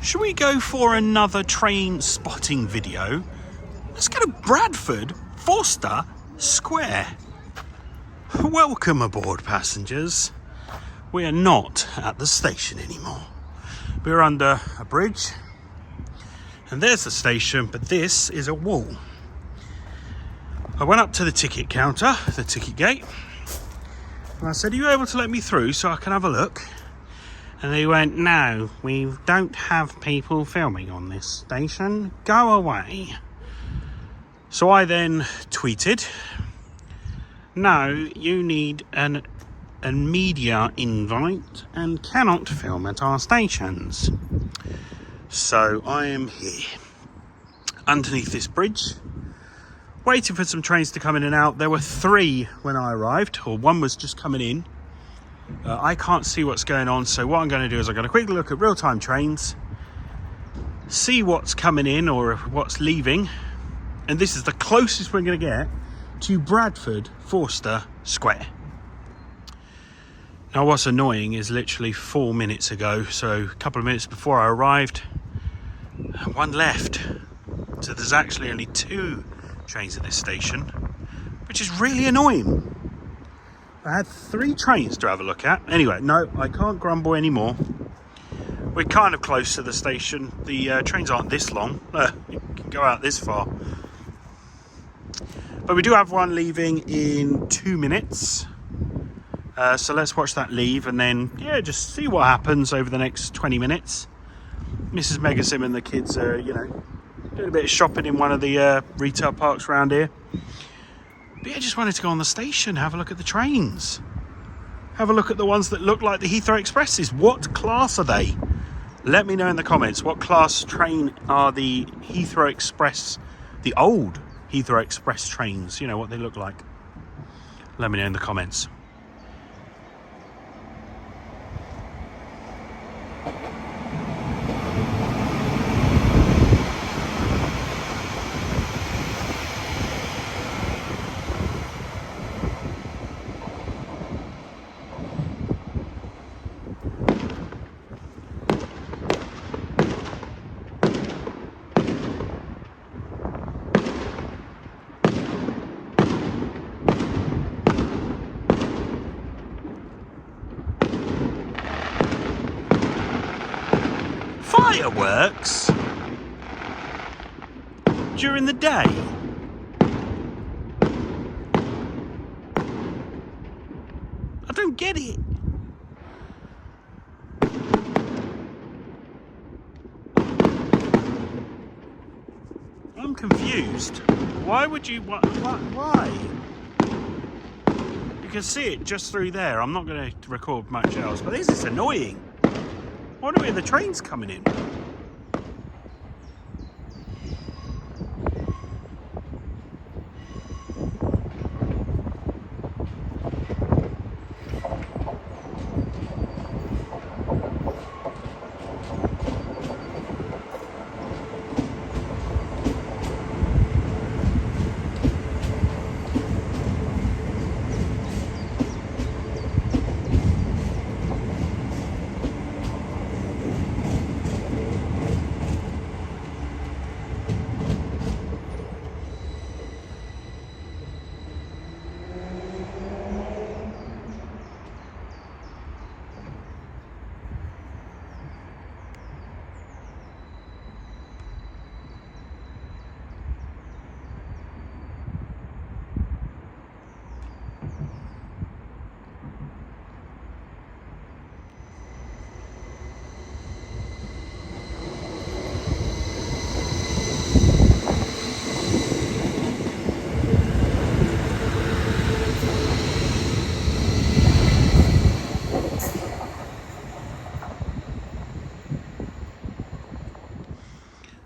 Should we go for another train spotting video? Let's go to Bradford Forster Square. Welcome aboard, passengers. We are not at the station anymore. We're under a bridge, and there's the station, but this is a wall. I went up to the ticket counter, the ticket gate, and I said, are you able to let me through so I can have a look? And they went, no, we don't have people filming on this station. Go away. So I then tweeted, no, you need a media invite and cannot film at our stations. So I am here, underneath this bridge, waiting for some trains to come in and out. There were 3 when I arrived, or one was just coming in. I can't see what's going on, so what I'm going to do is I'm going to quickly look at real-time trains, see what's coming in or what's leaving, and this is the closest we're going to get to Bradford Forster Square. Now what's annoying is literally 4 minutes ago, so a couple of minutes before I arrived, one left. So there's actually only 2 trains at this station, which is really annoying. I had 3 trains to have a look at. Anyway, no, I can't grumble anymore. We're kind of close to the station. The trains aren't this long. You can go out this far. But we do have one leaving in 2 minutes. So let's watch that leave and then, yeah, just see what happens over the next 20 minutes. Mrs. MegaSim and the kids are, doing a bit of shopping in one of the retail parks around here. But yeah, I just wanted to go on the station, have a look at the trains. Have a look at the ones that look like the Heathrow Expresses. What class are they? Let me know in the comments. What class train are the Heathrow Express, the old Heathrow Express trains? You know, what they look like. Let me know in the comments. Fireworks during the day. I don't get it. I'm confused. Why would you? Why? You can see it just through there. I'm not going to record much else, but this is annoying. Why are the trains coming in?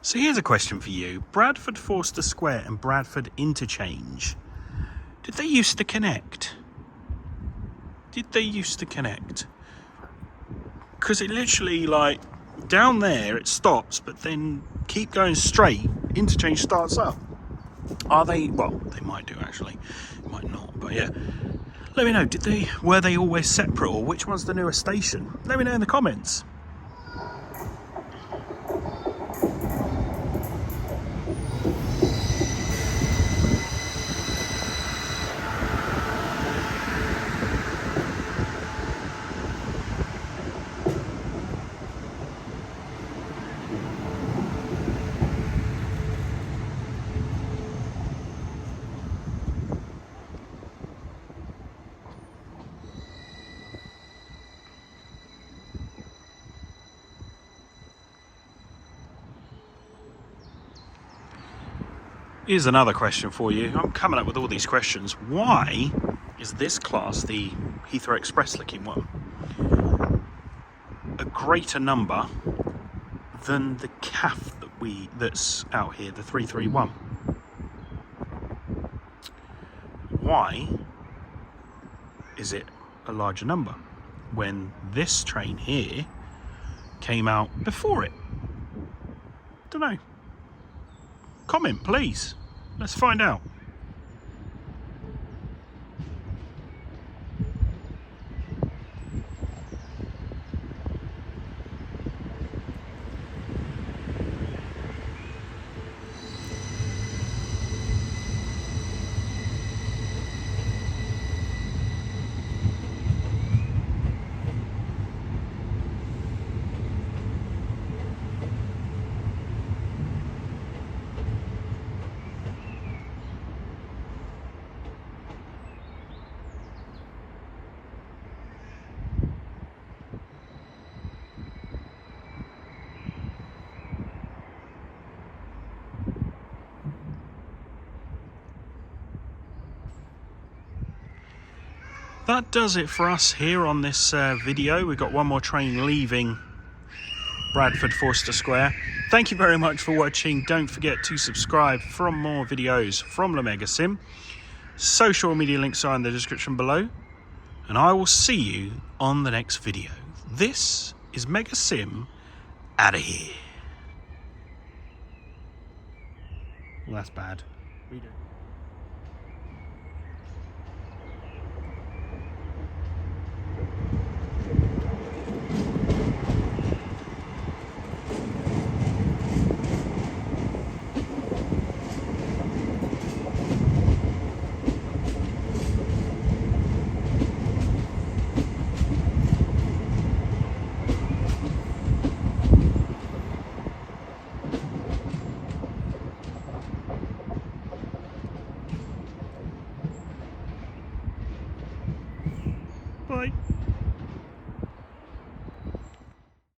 So here's a question for you. Bradford Forster Square and Bradford Interchange. Did they used to connect? Did they used to connect? Because it literally, like, down there it stops, but then keep going straight, interchange starts up. Are they? Well, they might do actually. Might not, but yeah. Let me know, were they always separate, or which one's the newer station? Let me know in the comments. Here's another question for you. I'm coming up with all these questions. Why is this class, the Heathrow Express looking one, a greater number than the CAF that's out here, the 331? Why is it a larger number when this train here came out before it? Don't know. Comment, please. Let's find out. That does it for us here on this video. We've got one more train leaving Bradford Forster Square. Thank you very much for watching. Don't forget to subscribe for more videos from MegaSim. Social media links are in the description below. And I will see you on the next video. This is MegaSim out of here. Well, that's bad. Read it.